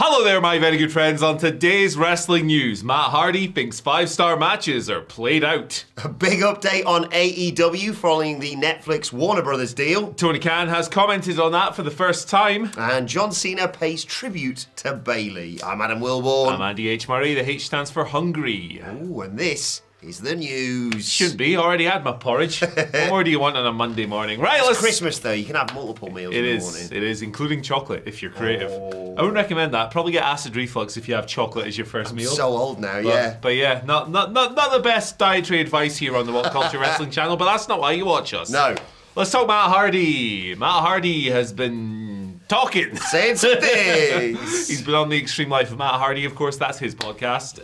Hello there, my very good friends. On today's wrestling news, Matt Hardy thinks 5-star matches are played out. A big update on AEW following the Netflix Warner Brothers deal. Tony Khan has commented on that for the first time. And John Cena pays tribute to Bayley. I'm Adam Wilborn. I'm Andy H. Murray. The H stands for hungry. Ooh, and this is the news. Should be. Already had my porridge. What more do you want on a Monday morning? Right, it's Christmas though. You can have multiple meals in the morning. It is, including chocolate if you're creative. Oh. I wouldn't recommend that. Probably get acid reflux if you have chocolate as your first meal. So old now, yeah. But yeah, not the best dietary advice here on the WhatCulture Wrestling channel, but that's not why you watch us. No. Let's talk Matt Hardy. Matt Hardy has been talking. Saying some things. He's been on The Extreme Life of Matt Hardy, of course. That's his podcast.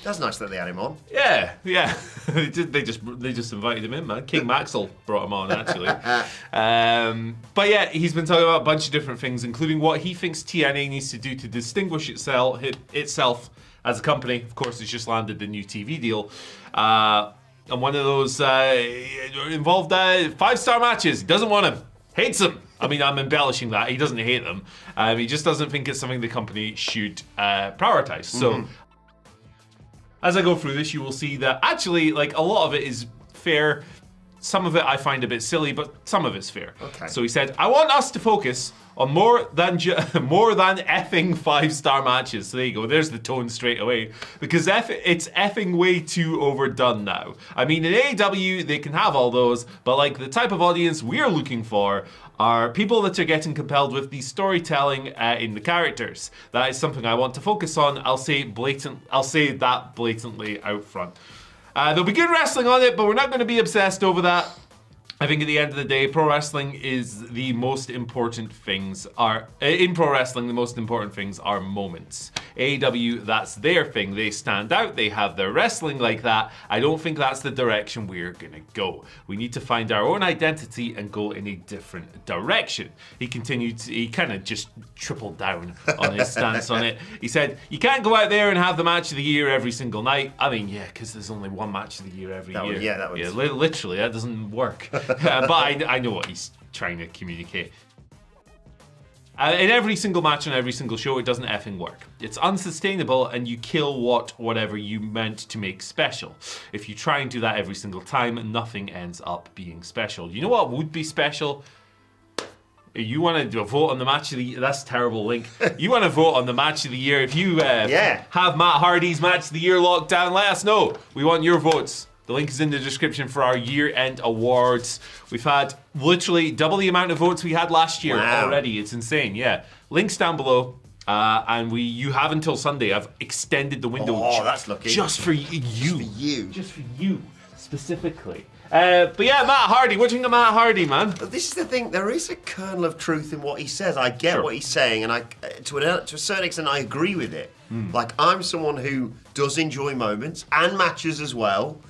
That's nice that they had him on. Yeah. they just invited him in, man. King Maxwell brought him on, actually. But yeah, he's been talking about a bunch of different things, including what he thinks TNA needs to do to distinguish itself as a company. Of course, it's just landed the new TV deal. And one of those involved 5-star matches. He doesn't want them. Hates them. I mean, I'm embellishing that. He doesn't hate them. He just doesn't think it's something the company should prioritize. So, as I go through this, you will see that actually, like, a lot of it is fair. Some of it I find a bit silly, but some of it's fair. Okay. So he said, I want us to focus on more than effing 5-star matches. So there you go. There's the tone straight away. Because it's effing way too overdone now. I mean, in AEW, they can have all those, but like the type of audience we're looking for are people that are getting compelled with the storytelling in the characters. That is something I want to focus on. I'll say that blatantly out front. There'll be good wrestling on it, but we're not going to be obsessed over that. I think at the end of the day, pro wrestling is the most important things in pro wrestling, the most important things are moments. AEW, that's their thing. They stand out. They have their wrestling like that. I don't think that's the direction we're going to go. We need to find our own identity and go in a different direction. He kind of just tripled down on his stance on it. He said, you can't go out there and have the match of the year every single night. I mean, yeah, because there's only one match of the year every year. Literally, that doesn't work. But I know what he's trying to communicate. In every single match on every single show, it doesn't effing work. It's unsustainable and you kill whatever you meant to make special. If you try and do that every single time, nothing ends up being special. You know what would be special? You want to do a vote on the match of the year? That's a terrible link. You want to vote on the match of the year? If you have Matt Hardy's match of the year locked down, let us know. We want your votes. The link is in the description for our year-end awards. We've had literally double the amount of votes we had last year already. It's insane, yeah. Links down below. And you have until Sunday. I've extended the window. Oh, that's lucky. Just for you. Just for you. Specifically. But yeah, Matt Hardy. What do you think of Matt Hardy, man? This is the thing. There is a kernel of truth in what he says. I get what he's saying, and to a certain extent, I agree with it. Like, I'm someone who does enjoy moments and matches as well.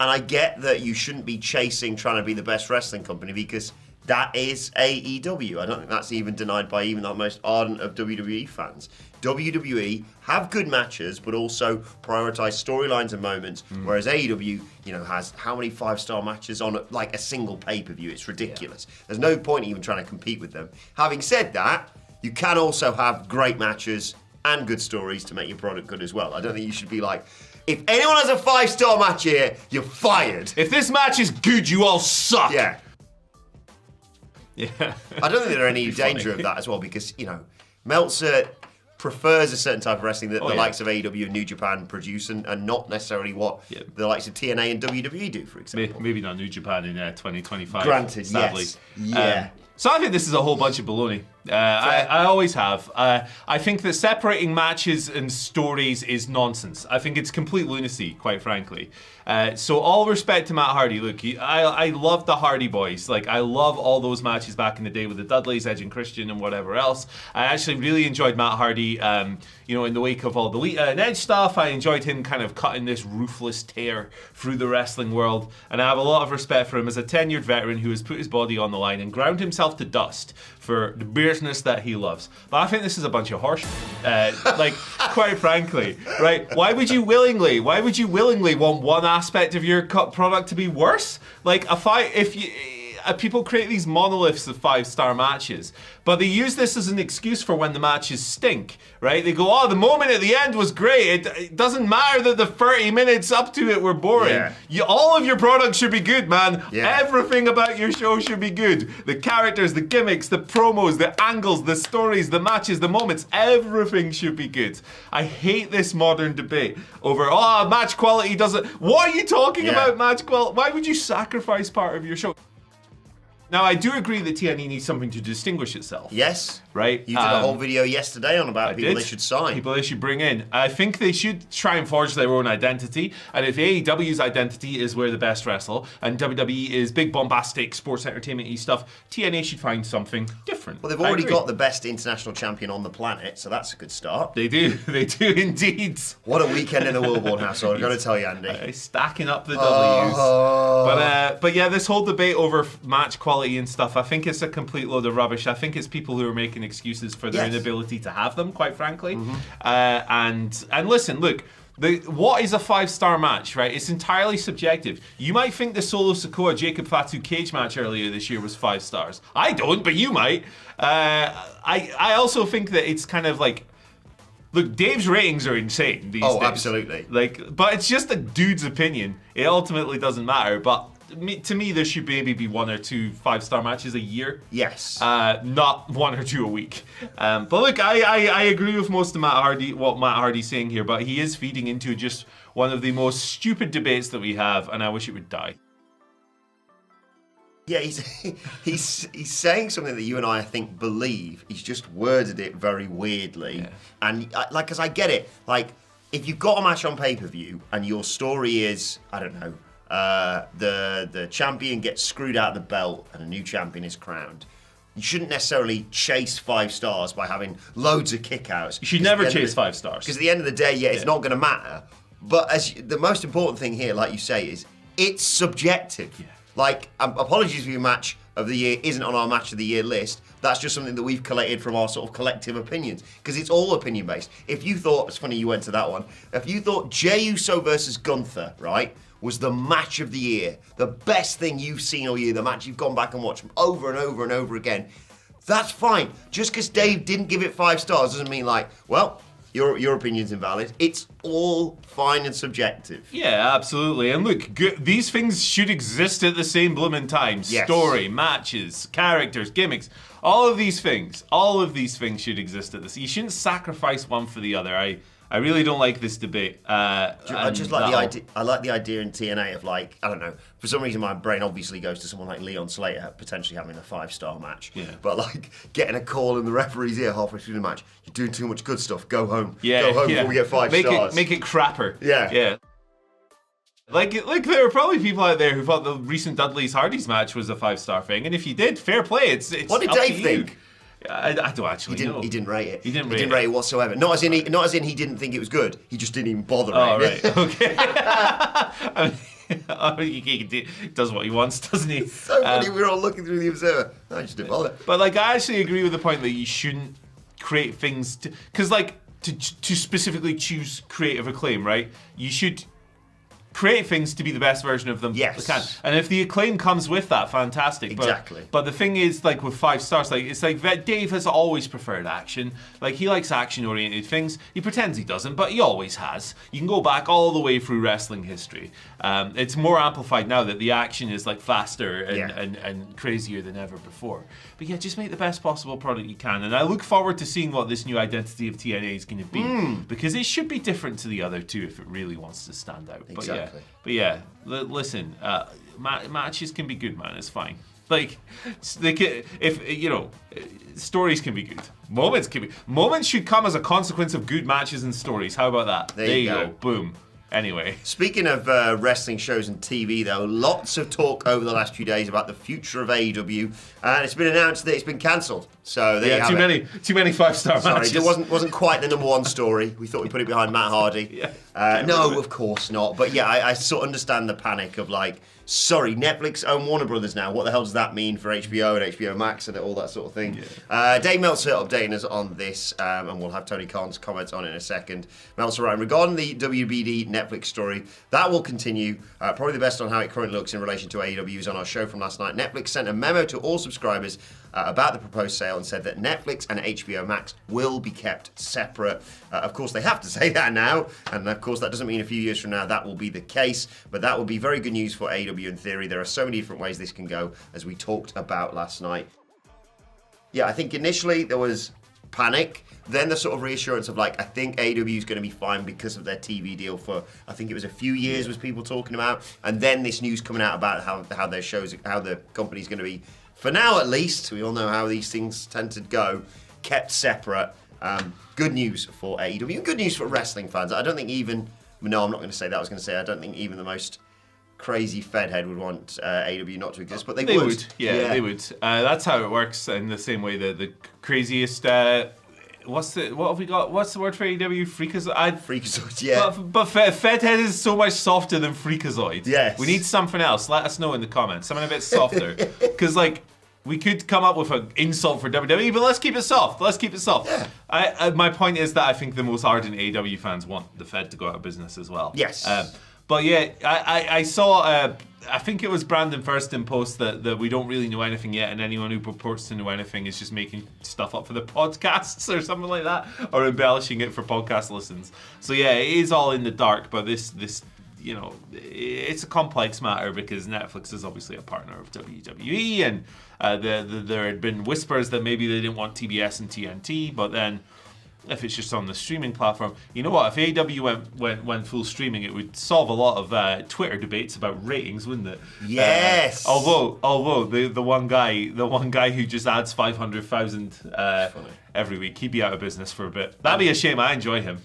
And I get that you shouldn't be trying to be the best wrestling company, because that is AEW. I don't think that's even denied by even the most ardent of WWE fans. WWE have good matches, but also prioritize storylines and moments, whereas AEW, has how many 5-star matches on like a single pay-per-view? It's ridiculous. There's no point even trying to compete with them. Having said that, you can also have great matches and good stories to make your product good as well. I don't think you should be like, if anyone has a 5-star match here, you're fired. If this match is good, you all suck. Yeah. I don't think there's any danger funny. of that as well, because, Meltzer prefers a certain type of wrestling that the likes of AEW and New Japan produce, and not necessarily what the likes of TNA and WWE do, for example. Maybe not New Japan in 2025. Granted, sadly. yes. Yeah. So I think this is a whole bunch of baloney. I always have. I think that separating matches and stories is nonsense. I think it's complete lunacy, quite frankly. So all respect to Matt Hardy. Look, I love the Hardy Boys. Like, I love all those matches back in the day with the Dudleys, Edge and Christian and whatever else. I actually really enjoyed Matt Hardy, in the wake of all the Lita and Edge stuff. I enjoyed him kind of cutting this ruthless tear through the wrestling world. And I have a lot of respect for him as a tenured veteran who has put his body on the line and ground himself to dust for the business that he loves. But I think this is a bunch of horse. Quite frankly, right? Why would you willingly want one aspect of your product to be worse? Like, people create these monoliths of 5-star matches, but they use this as an excuse for when the matches stink, right? They go, oh, the moment at the end was great. It doesn't matter that the 30 minutes up to it were boring. Yeah. All of your products should be good, man. Yeah. Everything about your show should be good. The characters, the gimmicks, the promos, the angles, the stories, the matches, the moments, everything should be good. I hate this modern debate over, match quality doesn't... What are you talking about, match quality? Why would you sacrifice part of your show? Now, I do agree that TNA needs something to distinguish itself. Yes. Right? You did a whole video yesterday on about people they should sign. People they should bring in. I think they should try and forge their own identity. And if AEW's identity is where the best wrestle, and WWE is big, bombastic, sports entertainment-y stuff, TNA should find something different. Well, they've already got the best international champion on the planet, so that's a good start. They do. They do indeed. What a weekend in the World household, I've got to tell you, Andy. Stacking up the W's. But yeah, this whole debate over match quality and stuff, I think it's a complete load of rubbish. I think it's people who are making excuses for their inability to have them, quite frankly. And listen, look, what is a 5-star match, right? It's entirely subjective. You might think the Solo Sikoa Jacob Fatu cage match earlier this year was 5 stars. I don't, but you might. I also think that it's kind of like, look, Dave's ratings are insane these days. Oh, absolutely. But it's just a dude's opinion. It ultimately doesn't matter. But to me, there should maybe be 1 or 2 5-star matches a year. Yes. Not 1 or 2 a week. But look, I agree with most of what Matt Hardy's saying here, but he is feeding into just one of the most stupid debates that we have, and I wish it would die. Yeah, he's saying something that you and I think believe. He's just worded it very weirdly. Yeah. And because I get it. Like, if you've got a match on pay-per-view and your story is, I don't know, the champion gets screwed out of the belt and a new champion is crowned, you shouldn't necessarily chase 5 stars by having loads of kickouts. You should never chase 5 stars. Because at the end of the day, it's not going to matter. But the most important thing here, like you say, is it's subjective. Yeah. Like, apologies for your match of the year isn't on our match of the year list. That's just something that we've collated from our sort of collective opinions, because it's all opinion based. If you thought, it's funny you went to that one, if you thought Jey Uso versus Gunther, right, was the match of the year, the best thing you've seen all year, the match you've gone back and watched over and over and over again, that's fine. Just because Dave didn't give it 5 stars doesn't mean your opinion's invalid. It's all fine and subjective. Yeah, absolutely. And look, these things should exist at the same blooming time. Yes. Story, matches, characters, gimmicks. All of these things should exist at this. You shouldn't sacrifice one for the other. I really don't like this debate. I just like the idea. I like the idea in TNA of I don't know. For some reason, my brain obviously goes to someone like Leon Slater potentially having a 5-star match. Yeah. But getting a call in the referee's ear halfway through the match, you're doing too much good stuff. Go home. Go home before we get 5 stars. Make it crapper. Yeah. Like there are probably people out there who thought the recent Dudley's Hardys match was a 5-star thing, and if you did, fair play. It's what did up Dave to think? I don't actually know. He didn't rate it. He didn't rate it whatsoever. Not as in he didn't think it was good. He just didn't even bother rating it. Okay. He does what he wants, doesn't he? It's so funny. We were all looking through the Observer. I just didn't bother. But I actually agree with the point that you shouldn't create things because to specifically choose creative acclaim, right? You should create things to be the best version of them. Yes. Can. And if the acclaim comes with that, fantastic. Exactly. But the thing is, with 5 stars, it's that Dave has always preferred action. He likes action-oriented things. He pretends he doesn't, but he always has. You can go back all the way through wrestling history. It's more amplified now that the action is faster and crazier than ever before. But yeah, just make the best possible product you can. And I look forward to seeing what this new identity of TNA is going to be. Because it should be different to the other two if it really wants to stand out. Exactly. But yeah, listen, matches can be good, man. It's fine. Stories can be good. Moments should come as a consequence of good matches and stories. How about that? There you go. Boom. Anyway. Speaking of wrestling shows and TV, though, lots of talk over the last few days about the future of AEW, and it's been announced that it's been cancelled. So there you have it. Too many 5-star matches. It wasn't quite the number 1 story. We thought we'd put it behind Matt Hardy. No, of course not. But yeah, I sort of understand the panic of sorry, Netflix own Warner Brothers now. What the hell does that mean for HBO and HBO Max and all that sort of thing? Yeah. Dave Meltzer updating us on this, and we'll have Tony Khan's comments on it in a second. Meltzer writing, regarding the WBD Netflix story. That will continue. Probably the best on how it currently looks in relation to AEW is on our show from last night. Netflix sent a memo to all subscribers about the proposed sale and said that Netflix and HBO Max will be kept separate. Of course, they have to say that now, and of course, that doesn't mean a few years from now that will be the case, but that will be very good news for AEW in theory. There are so many different ways this can go, as we talked about last night. Yeah, I think initially there was panic, then the sort of reassurance of like, I think AEW is going to be fine because of their TV deal for, I think it was a few years was people talking about, and then this news coming out about how their shows, how the company's going to be, for now at least, we all know how these things tend to go, kept separate. Good news for AEW, and good news for wrestling fans. I don't think even, no, I'm not going to say that, I was going to say I don't think even the most crazy Fed head would want AEW not to exist, but they would. Yeah, they would. That's how it works in the same way that the craziest. What have we got? What's the word for AEW? Freakazoid. Freakazoid, yeah. But Fed head is so much softer than Freakazoid. Yes. We need something else. Let us know in the comments. Something a bit softer, because like. We could come up with an insult for WWE, but let's keep it soft. Yeah. My point is that I think the most ardent AEW fans want the Fed to go out of business as well. Yes. But yeah, I saw, I think it was Brandon Thurston post that we don't really know anything yet, and anyone who purports to know anything is just making stuff up for the podcasts or something like that, or embellishing it for podcast listens. So yeah, it is all in the dark, but this you know, it's a complex matter because Netflix is obviously a partner of WWE, and there had been whispers that maybe they didn't want TBS and TNT, but then if it's just on the streaming platform, you know what? If AEW went full streaming, it would solve a lot of Twitter debates about ratings, wouldn't it? Yes. Although the one guy who just adds 500,000 every week, he'd be out of business for a bit. That'd be a shame. I enjoy him.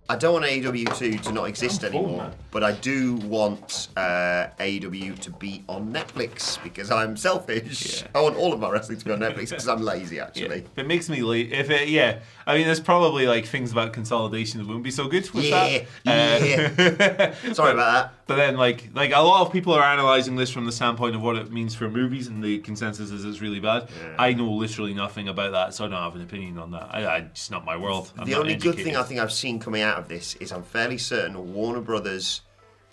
I don't want AEW to not exist anymore, but I do want AEW to be on Netflix because I'm selfish. Yeah. I want all of my wrestling to be on Netflix because I'm lazy, actually. Yeah. If it makes me lazy, I mean, there's probably like things about consolidation that wouldn't be so good with that. Yeah. Sorry about that. But then, like a lot of people are analysing this from the standpoint of what it means for movies, and the consensus is it's really bad. Yeah. I know literally nothing about that, so I don't have an opinion on that. It's not my world. The only good thing I think I've seen coming out of this is I'm fairly certain Warner Brothers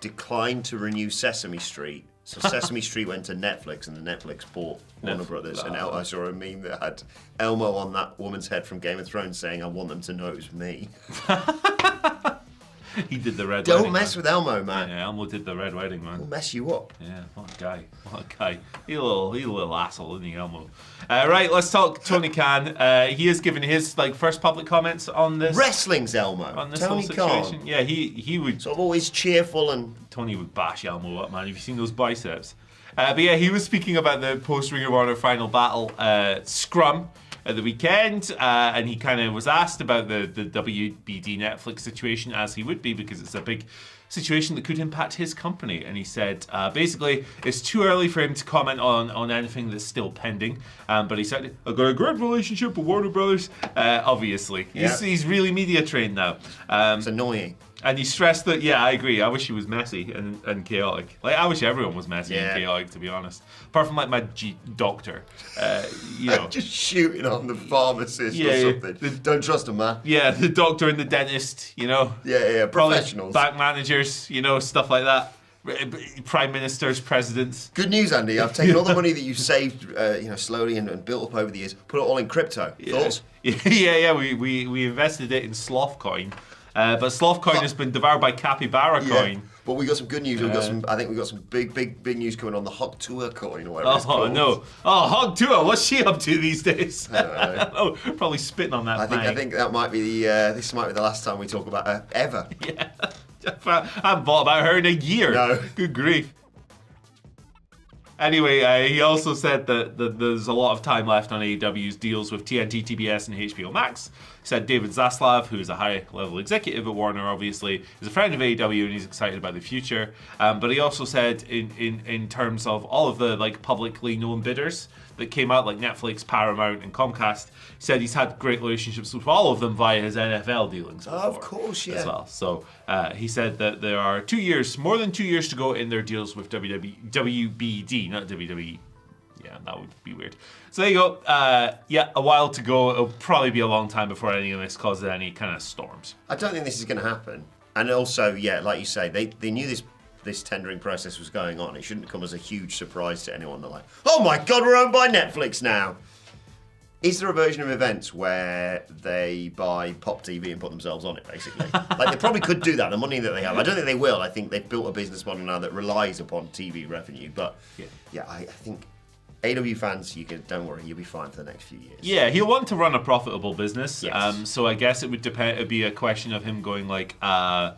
declined to renew Sesame Street. So Sesame Street went to Netflix, and the Netflix bought Warner Brothers. And I saw a meme that had Elmo on that woman's head from Game of Thrones saying, "I want them to know it was me." He did the Red Don't Wedding. mess with Elmo, man. Yeah, Elmo did the Red Wedding, man. He'll mess you up. Yeah, what a guy. He's a little asshole, isn't he, Elmo? Right, let's talk Tony Khan. He has given his first public comments on this. Wrestling's Elmo. On this Tony whole situation. Khan. Yeah, he would. Sort of always cheerful and. Tony would bash Elmo up, man. Have you seen those biceps? But yeah, he was speaking about the post-Ring of Honor Final Battle scrum at the weekend, and he kind of was asked about the WBD Netflix situation, as he would be, because it's a big situation that could impact his company. And he said, basically, it's too early for him to comment on anything that's still pending. But he said, I've got a great relationship with Warner Brothers. Obviously. He's really media trained now. It's annoying. And he stressed that, yeah, I agree. I wish he was messy and chaotic. Like, I wish everyone was messy and chaotic, to be honest. Apart from, like, my doctor. You know. Just shooting on the pharmacist or something. Don't trust him, man. Yeah, the doctor and the dentist, you know. Yeah, professionals. Bank managers, you know, stuff like that. Prime ministers, presidents. Good news, Andy. I've taken all the money that you've saved, slowly and built up over the years, put it all in crypto. Thoughts? Yeah. We invested it in Slothcoin. But Slothcoin has been devoured by Capybara coin. But we got some good news. I think we got some big news coming on the Hog Tour coin or whatever it's called. Oh no! Oh, Hog Tour. What's she up to these days? I don't know. Probably spitting on that. I think that might be this might be the last time we talk about her ever. Yeah, I haven't thought about her in a year. No. Good grief. Anyway, he also said that there's a lot of time left on AEW's deals with TNT, TBS, and HBO Max. He said David Zaslav, who is a high-level executive at Warner, obviously, is a friend of AEW and he's excited about the future. But he also said, in terms of all of the publicly known bidders that came out, like Netflix, Paramount, and Comcast, he said he's had great relationships with all of them via his NFL dealings. Of course, yeah. As well. So he said that there are more than 2 years to go in their deals with WBD, not WWE. Yeah, that would be weird. So there you go. A while to go. It'll probably be a long time before any of this causes any kind of storms. I don't think this is going to happen. And also, like you say, they knew this tendering process was going on. It shouldn't come as a huge surprise to anyone. They're like, oh my God, we're owned by Netflix now. Is there a version of events where they buy Pop TV and put themselves on it, basically? Like, they probably could do that, the money that they have. I don't think they will. I think they've built a business model now that relies upon TV revenue. But, I think AW fans, don't worry, you'll be fine for the next few years. Yeah, he'll want to run a profitable business. Yes. So I guess it would be a question of him going like, am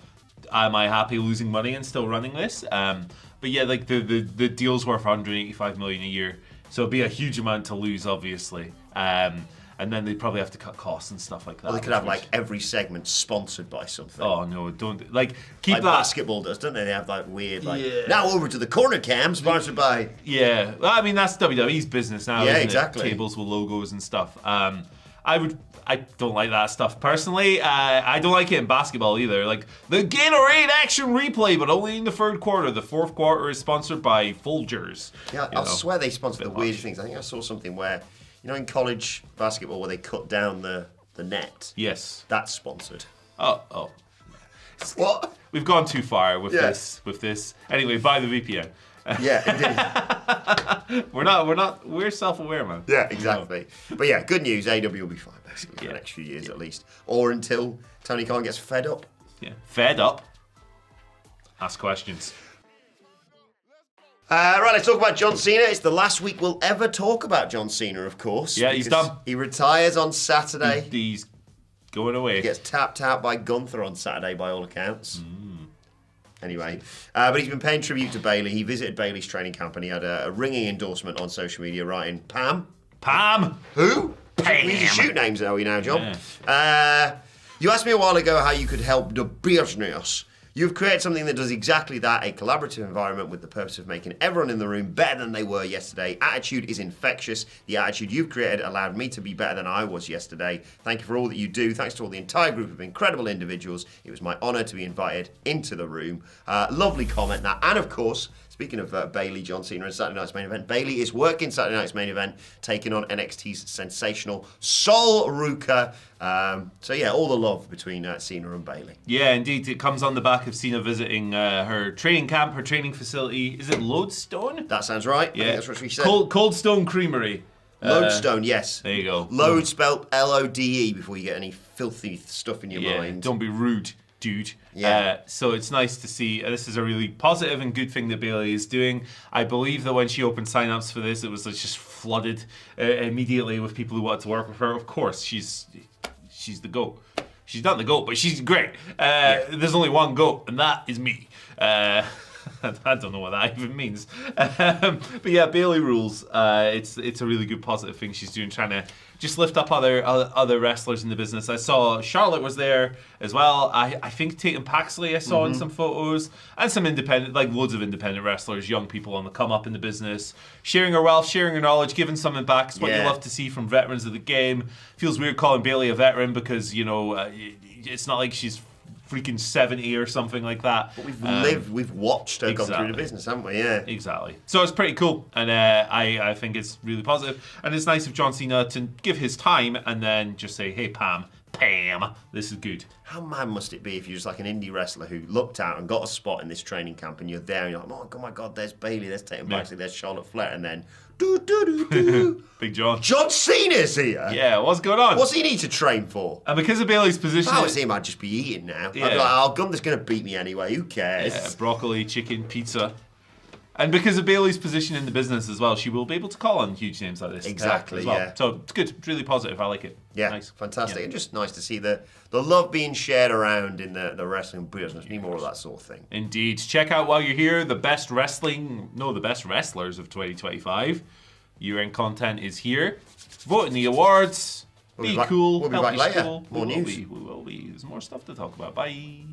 I happy losing money and still running this? But yeah, like the deal's worth 185 million a year. So it'd be a huge amount to lose, obviously. And then they'd probably have to cut costs and stuff like that. Well, they could have like every segment sponsored by something. Oh no, don't keep that. Basketball does, don't they? They have like weird now over to the corner cam sponsored by. Yeah, well, I mean that's WWE's business now. Yeah, isn't exactly. It? Tables with logos and stuff. I don't like that stuff personally. I don't like it in basketball either. Like the Gatorade action replay, but only in the third quarter. The fourth quarter is sponsored by Folgers. Yeah, I swear they sponsor the weird things. I think I saw something where, in college basketball where they cut down the net. Yes. That's sponsored. Oh. What? We've gone too far with this. Anyway, buy the VPN. Yeah, indeed. We're self-aware, man. Yeah, exactly. But yeah, good news. AW will be fine, basically, for the next few years at least. Or until Tony Khan gets fed up. Yeah. Fed up? Ask questions. Right, let's talk about John Cena. It's the last week we'll ever talk about John Cena, of course. Yeah, he's done. He retires on Saturday. He's going away. He gets tapped out by Gunther on Saturday, by all accounts. Anyway, but he's been paying tribute to Bayley. He visited Bayley's training camp and he had a ringing endorsement on social media writing, Pam? Who? Pam. We need to shoot names, are we now, John? Yeah. You asked me a while ago how you could help the business. You've created something that does exactly that, a collaborative environment with the purpose of making everyone in the room better than they were yesterday. Attitude is infectious. The attitude you've created allowed me to be better than I was yesterday. Thank you for all that you do. Thanks to all the entire group of incredible individuals. It was my honour to be invited into the room. Lovely comment that. And of course, speaking of Bayley, John Cena and Saturday Night's Main Event, Bayley is working Saturday Night's Main Event, taking on NXT's sensational Sol Ruka. So yeah, all the love between Cena and Bayley. Yeah, indeed. It comes on the back of Cena visiting her training camp, her training facility. Is it Lodestone? That sounds right. Yeah. I think that's what she said. Cold Stone Creamery. Lodestone, yes. There you go. Lode spelled Lode before you get any filthy stuff in your mind. Don't be rude, dude. Yeah. So it's nice to see. This is a really positive and good thing that Bayley is doing. I believe that when she opened signups for this, it was just flooded immediately with people who wanted to work with her. Of course, she's the GOAT. She's not the GOAT, but she's great. There's only one GOAT, and that is me. I don't know what that even means. But yeah, Bayley rules. It's a really good positive thing she's doing, trying to just lift up other wrestlers in the business. I saw Charlotte was there as well. I think Tatum Paxley I saw in some photos, and some independent, like loads of independent wrestlers, young people on the come up in the business, sharing her wealth, sharing her knowledge, giving something back. It's what you love to see from veterans of the game. Feels weird calling Bayley a veteran because it's not like she's freaking 70 or something like that. But we've watched her go through the business, haven't we? Yeah. Exactly. So it's pretty cool, and I think it's really positive. And it's nice of John Cena to give his time and then just say, hey, Pam, this is good. How mad must it be if you're just like an indie wrestler who looked out and got a spot in this training camp and you're there and you're like, oh my God, there's Bayley, there's Tatum Paxley, there's Charlotte Flair, and then Big John. John Cena's here. Yeah, what's going on? What's he need to train for? And because of Bayley's position, If I was him, I'd just be eating now. Yeah. I'd be like, Gunther's going to beat me anyway. Who cares? yeah, broccoli, chicken, pizza. And because of Bayley's position in the business as well, she will be able to call on huge names like this. Exactly, as well. yeah. So it's good. It's really positive. I like it. Yeah, Nice. fantastic. Yeah. And just nice to see the love being shared around in the wrestling business. Need more of that sort of thing. Indeed. Check out while you're here the best wrestlers of 2025. Year-end content is here. Vote in the awards. We'll be Be back- cool. we'll be help back your later. school. More We will news. be. We will be. There's more stuff to talk about. Bye.